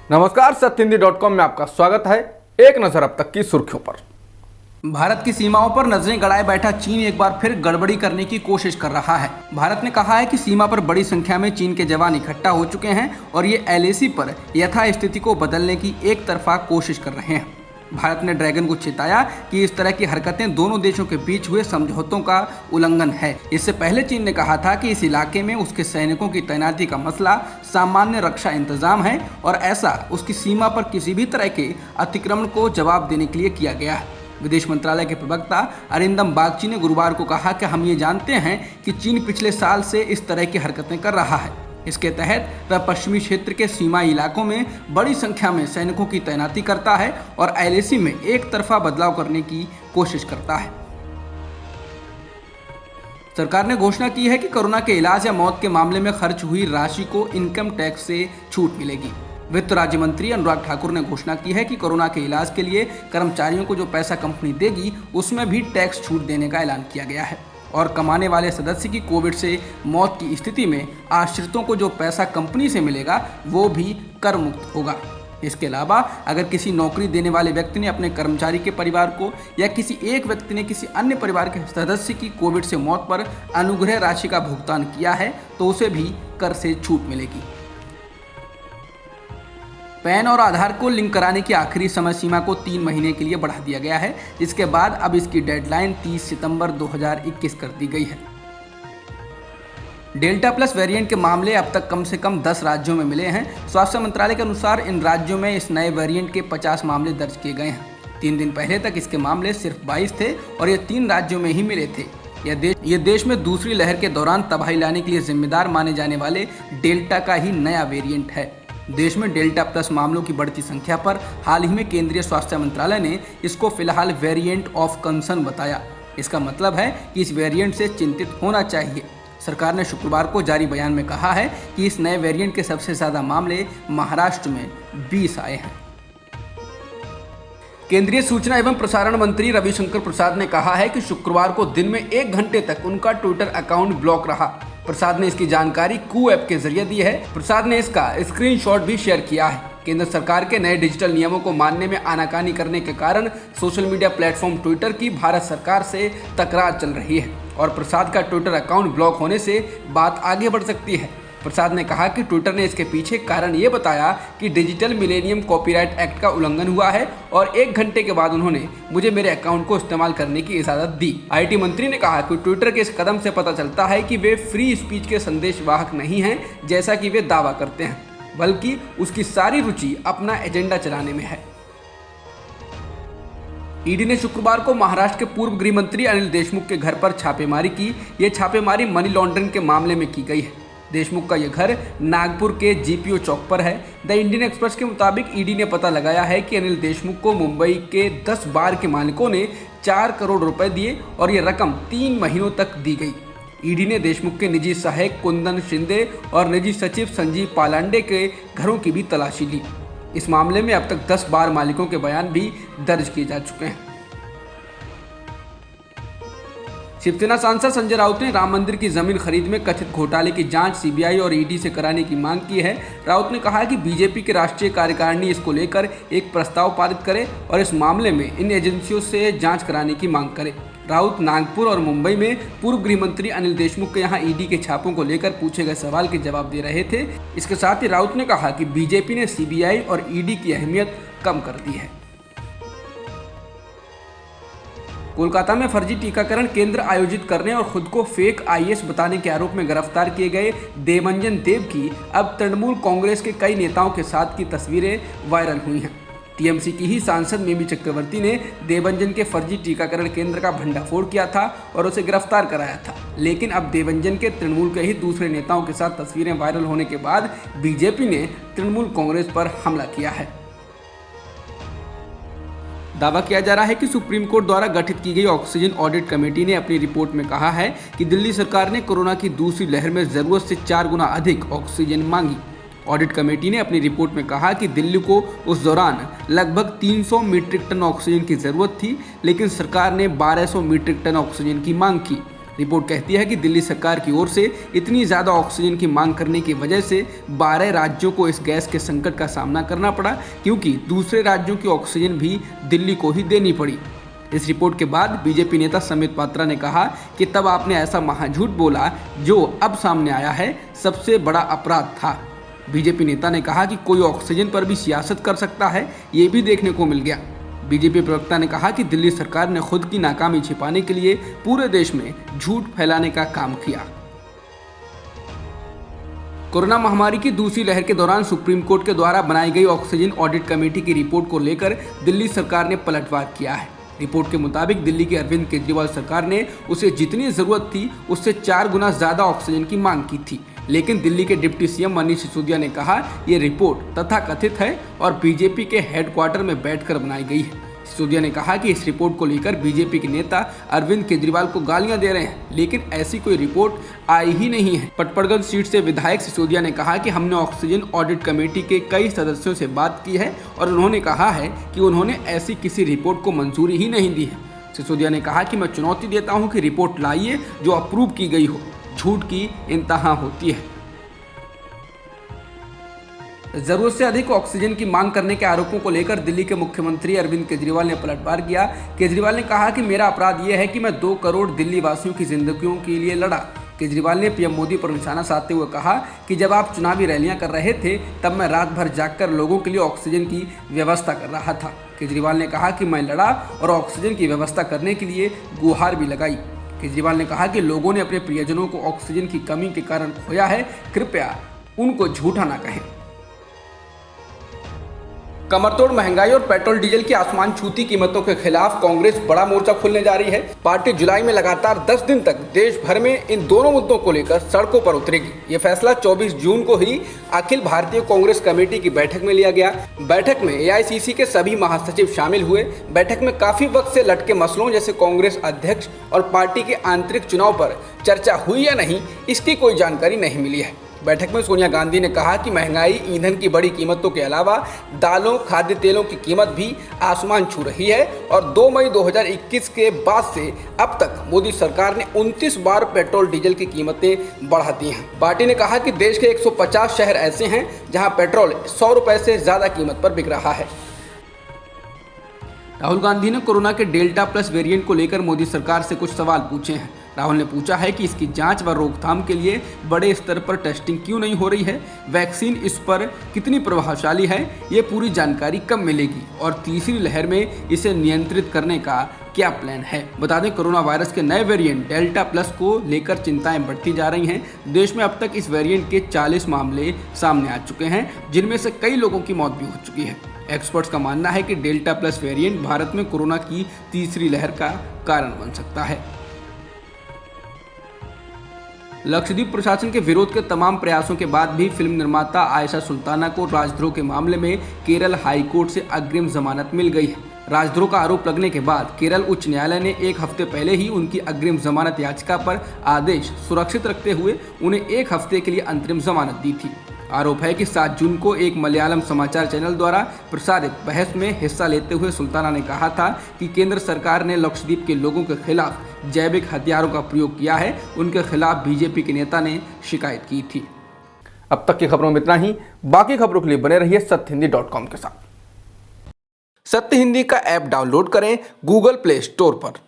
नमस्कार, सत्यहिंदी.com में आपका स्वागत है। एक नजर अब तक की सुर्खियों पर। भारत की सीमाओं पर नजरें गड़ाए बैठा चीन एक बार फिर गड़बड़ी करने की कोशिश कर रहा है। भारत ने कहा है कि सीमा पर बड़ी संख्या में चीन के जवान इकट्ठा हो चुके हैं और ये एलएसी पर यथास्थिति को बदलने की एक तरफा कोशिश कर रहे हैं। भारत ने ड्रैगन को चेताया कि इस तरह की हरकतें दोनों देशों के बीच हुए समझौतों का उल्लंघन है। इससे पहले चीन ने कहा था कि इस इलाके में उसके सैनिकों की तैनाती का मसला सामान्य रक्षा इंतजाम है और ऐसा उसकी सीमा पर किसी भी तरह के अतिक्रमण को जवाब देने के लिए किया गया है। विदेश मंत्रालय के प्रवक्ता अरिंदम बागची ने गुरुवार को कहा कि हम ये जानते हैं कि चीन पिछले साल से इस तरह की हरकतें कर रहा है। इसके तहत वह पश्चिमी क्षेत्र के सीमाई इलाकों में बड़ी संख्या में सैनिकों की तैनाती करता है और एलएसी में एक तरफा बदलाव करने की कोशिश करता है। सरकार ने घोषणा की है कि कोरोना के इलाज या मौत के मामले में खर्च हुई राशि को इनकम टैक्स से छूट मिलेगी। वित्त राज्य मंत्री अनुराग ठाकुर ने घोषणा की है कि कोरोना के इलाज के लिए कर्मचारियों को जो पैसा कंपनी देगी उसमें भी टैक्स छूट देने का ऐलान किया गया है और कमाने वाले सदस्य की कोविड से मौत की स्थिति में आश्रितों को जो पैसा कंपनी से मिलेगा वो भी कर मुक्त होगा। इसके अलावा अगर किसी नौकरी देने वाले व्यक्ति ने अपने कर्मचारी के परिवार को या किसी एक व्यक्ति ने किसी अन्य परिवार के सदस्य की कोविड से मौत पर अनुग्रह राशि का भुगतान किया है तो उसे भी कर से छूट मिलेगी। पैन और आधार को लिंक कराने की आखिरी समय सीमा को 3 महीने के लिए बढ़ा दिया गया है, जिसके बाद अब इसकी डेडलाइन 30 सितंबर 2021 कर दी गई है। डेल्टा प्लस वेरिएंट के मामले अब तक कम से कम 10 राज्यों में मिले हैं। स्वास्थ्य मंत्रालय के अनुसार इन राज्यों में इस नए वेरिएंट के 50 मामले दर्ज किए गए हैं। 3 दिन पहले तक इसके मामले सिर्फ 22 थे और ये 3 राज्यों में ही मिले थे। यह देश में दूसरी लहर के दौरान तबाही लाने के लिए जिम्मेदार माने जाने वाले डेल्टा का ही नया वेरिएंट है। देश में डेल्टा प्लस मामलों की बढ़ती संख्या पर हाल ही में केंद्रीय स्वास्थ्य मंत्रालय ने इसको फिलहाल वेरिएंट ऑफ कंसर्न बताया। इसका मतलब है कि इस वेरिएंट से चिंतित होना चाहिए। सरकार ने शुक्रवार को जारी बयान में कहा है कि इस नए वेरिएंट के सबसे ज्यादा मामले महाराष्ट्र में 20 आए हैं। केंद्रीय सूचना एवं प्रसारण मंत्री रविशंकर प्रसाद ने कहा है कि शुक्रवार को दिन में 1 घंटे तक उनका ट्विटर अकाउंट ब्लॉक रहा। प्रसाद ने इसकी जानकारी कू ऐप के जरिए दी है। प्रसाद ने इसका स्क्रीनशॉट भी शेयर किया है। केंद्र सरकार के नए डिजिटल नियमों को मानने में आनाकानी करने के कारण सोशल मीडिया प्लेटफॉर्म ट्विटर की भारत सरकार से तकरार चल रही है और प्रसाद का ट्विटर अकाउंट ब्लॉक होने से बात आगे बढ़ सकती है। प्रसाद ने कहा कि ट्विटर ने इसके पीछे कारण ये बताया कि डिजिटल मिलेनियम कॉपीराइट एक्ट का उल्लंघन हुआ है और 1 घंटे के बाद उन्होंने मुझे मेरे अकाउंट को इस्तेमाल करने की इजाज़त दी। आईटी मंत्री ने कहा कि ट्विटर के इस कदम से पता चलता है कि वे फ्री स्पीच के संदेशवाहक नहीं हैं जैसा कि वे दावा करते हैं, बल्कि उसकी सारी रुचि अपना एजेंडा चलाने में है। ईडी ने शुक्रवार को महाराष्ट्र के पूर्व गृह मंत्री अनिल देशमुख के घर पर छापेमारी की। ये छापेमारी मनी लॉन्ड्रिंग के मामले में की गई है। देशमुख का यह घर नागपुर के जीपीओ चौक पर है। द इंडियन एक्सप्रेस के मुताबिक ईडी ने पता लगाया है कि अनिल देशमुख को मुंबई के 10 बार के मालिकों ने 4 करोड़ रुपए दिए और ये रकम 3 महीनों तक दी गई। ईडी ने देशमुख के निजी सहायक कुंदन शिंदे और निजी सचिव संजीव पालांडे के घरों की भी तलाशी ली। इस मामले में अब तक 10 बार मालिकों के बयान भी दर्ज किए जा चुके हैं। शिवसेना सांसद संजय राउत ने राम मंदिर की जमीन खरीद में कथित घोटाले की जांच सीबीआई और ईडी से कराने की मांग की है। राउत ने कहा कि बीजेपी की राष्ट्रीय कार्यकारिणी इसको लेकर एक प्रस्ताव पारित करे और इस मामले में इन एजेंसियों से जांच कराने की मांग करे। राउत नागपुर और मुंबई में पूर्व गृह मंत्री अनिल देशमुख के यहाँ ईडी के छापों को लेकर पूछे गए सवाल के जवाब दे रहे थे। इसके साथ ही राउत ने कहा कि बीजेपी ने सीबीआई और ईडी की अहमियत कम कर दी है। कोलकाता में फर्जी टीकाकरण केंद्र आयोजित करने और खुद को फेक आईएएस बताने के आरोप में गिरफ्तार किए गए देवंजन देव की अब तृणमूल कांग्रेस के कई नेताओं के साथ की तस्वीरें वायरल हुई हैं। टीएमसी की ही सांसद मिमी चक्रवर्ती ने देवंजन के फर्जी टीकाकरण केंद्र का भंडाफोड़ किया था और उसे गिरफ्तार कराया था। लेकिन अब देवंजन के तृणमूल के ही दूसरे नेताओं के साथ तस्वीरें वायरल होने के बाद बीजेपी ने तृणमूल कांग्रेस पर हमला किया है। दावा किया जा रहा है कि सुप्रीम कोर्ट द्वारा गठित की गई ऑक्सीजन ऑडिट कमेटी ने अपनी रिपोर्ट में कहा है कि दिल्ली सरकार ने कोरोना की दूसरी लहर में जरूरत से 4 गुना अधिक ऑक्सीजन मांगी। ऑडिट कमेटी ने अपनी रिपोर्ट में कहा कि दिल्ली को उस दौरान लगभग 300 मीट्रिक टन ऑक्सीजन की जरूरत थी, लेकिन सरकार ने 1200 मीट्रिक टन ऑक्सीजन की मांग की। रिपोर्ट कहती है कि दिल्ली सरकार की ओर से इतनी ज़्यादा ऑक्सीजन की मांग करने की वजह से 12 राज्यों को इस गैस के संकट का सामना करना पड़ा, क्योंकि दूसरे राज्यों की ऑक्सीजन भी दिल्ली को ही देनी पड़ी। इस रिपोर्ट के बाद बीजेपी नेता संबित पात्रा ने कहा कि तब आपने ऐसा महाझूठ बोला जो अब सामने आया है, सबसे बड़ा अपराध था। बीजेपी नेता ने कहा कि कोई ऑक्सीजन पर भी सियासत कर सकता है, ये भी देखने को मिल गया। बीजेपी प्रवक्ता ने कहा कि दिल्ली सरकार ने खुद की नाकामी छिपाने के लिए पूरे देश में झूठ फैलाने का काम किया। कोरोना महामारी की दूसरी लहर के दौरान सुप्रीम कोर्ट के द्वारा बनाई गई ऑक्सीजन ऑडिट कमेटी की रिपोर्ट को लेकर दिल्ली सरकार ने पलटवार किया है। रिपोर्ट के मुताबिक दिल्ली की अरविंद केजरीवाल सरकार ने उसे जितनी जरूरत थी उससे 4 गुना ज्यादा ऑक्सीजन की मांग की थी, लेकिन दिल्ली के डिप्टी सीएम मनीष सिसोदिया ने कहा ये रिपोर्ट तथाकथित है और बीजेपी के हेडक्वार्टर में बैठकर बनाई गई है। सिसोदिया ने कहा कि इस रिपोर्ट को लेकर बीजेपी के नेता अरविंद केजरीवाल को गालियां दे रहे हैं, लेकिन ऐसी कोई रिपोर्ट आई ही नहीं है। पटपड़गंज सीट से विधायक सिसोदिया ने कहा कि हमने ऑक्सीजन ऑडिट कमेटी के कई सदस्यों से बात की है और उन्होंने कहा है कि उन्होंने ऐसी किसी रिपोर्ट को मंजूरी ही नहीं दी है। सिसोदिया ने कहा कि मैं चुनौती देता हूं कि रिपोर्ट लाइए जो अप्रूव की गई हो। झूठ की इंतहा होती है। जरूरत से अधिक ऑक्सीजन की मांग करने के आरोपों को लेकर दिल्ली के मुख्यमंत्री अरविंद केजरीवाल ने पलटवार किया। केजरीवाल ने कहा कि मेरा अपराध यह है कि मैं 2 करोड़ दिल्ली वासियों की जिंदगियों के लिए लड़ा। केजरीवाल ने पीएम मोदी पर निशाना साधते हुए कहा कि जब आप चुनावी रैलियां कर रहे थे तब मैं रात भर जागकर लोगों के लिए ऑक्सीजन की व्यवस्था कर रहा था। केजरीवाल ने कहा कि मैं लड़ा और ऑक्सीजन की व्यवस्था करने के लिए गुहार भी लगाई। केजरीवाल ने कहा कि लोगों ने अपने प्रियजनों को ऑक्सीजन की कमी के कारण खोया है, कृपया उनको झूठा ना कहें। कमरतोड़ महंगाई और पेट्रोल डीजल की आसमान छूती कीमतों के खिलाफ कांग्रेस बड़ा मोर्चा खोलने जा रही है। पार्टी जुलाई में लगातार 10 दिन तक देश भर में इन दोनों मुद्दों को लेकर सड़कों पर उतरेगी। ये फैसला 24 जून को ही अखिल भारतीय कांग्रेस कमेटी की बैठक में लिया गया। बैठक में एआईसीसी के सभी महासचिव शामिल हुए। बैठक में काफी वक्त से लटके मसलों जैसे कांग्रेस अध्यक्ष और पार्टी के आंतरिक चुनाव पर चर्चा हुई या नहीं, इसकी कोई जानकारी नहीं मिली है। बैठक में सोनिया गांधी ने कहा कि महंगाई, ईंधन की बड़ी कीमतों के अलावा दालों, खाद्य तेलों की कीमत भी आसमान छू रही है और 2 मई 2021 के बाद से अब तक मोदी सरकार ने 29 बार पेट्रोल डीजल की कीमतें बढ़ा दी हैं। पार्टी ने कहा कि देश के 150 शहर ऐसे हैं जहां पेट्रोल 100 रुपए से ज्यादा कीमत पर बिक रहा है। राहुल गांधी ने कोरोना के डेल्टा प्लस वेरिएंट को लेकर मोदी सरकार से कुछ सवाल पूछे हैं। राहुल ने पूछा है कि इसकी जांच व रोकथाम के लिए बड़े स्तर पर टेस्टिंग क्यों नहीं हो रही है, वैक्सीन इस पर कितनी प्रभावशाली है, ये पूरी जानकारी कब मिलेगी और तीसरी लहर में इसे नियंत्रित करने का क्या प्लान है। बता दें, कोरोना वायरस के नए वेरिएंट डेल्टा प्लस को लेकर चिंताएं बढ़ती जा रही हैं। देश में अब तक इस वेरिएंट के 40 मामले सामने आ चुके हैं, जिनमें से कई लोगों की मौत भी हो चुकी है। एक्सपर्ट्स का मानना है कि डेल्टा प्लस वेरिएंट भारत में कोरोना की तीसरी लहर का कारण बन सकता है। लक्षद्वीप प्रशासन के विरोध के तमाम प्रयासों के बाद भी फिल्म निर्माता आयशा सुल्ताना को राजद्रोह के मामले में केरल हाईकोर्ट से अग्रिम जमानत मिल गई है। राजद्रोह का आरोप लगने के बाद केरल उच्च न्यायालय ने 1 हफ्ते पहले ही उनकी अग्रिम जमानत याचिका पर आदेश सुरक्षित रखते हुए उन्हें 1 हफ्ते के लिए अंतरिम जमानत दी थी। आरोप है कि 7 जून को एक मलयालम समाचार चैनल द्वारा प्रसारित बहस में हिस्सा लेते हुए सुल्ताना ने कहा था कि केंद्र सरकार ने लक्षद्वीप के लोगों के खिलाफ जैविक हथियारों का प्रयोग किया है। उनके खिलाफ बीजेपी के नेता ने शिकायत की थी। अब तक की खबरों में इतना ही। बाकी खबरों के लिए बने रहिए सत्यहिंदी.com के साथ। सत्य हिंदी का ऐप डाउनलोड करें गूगल प्ले स्टोर पर।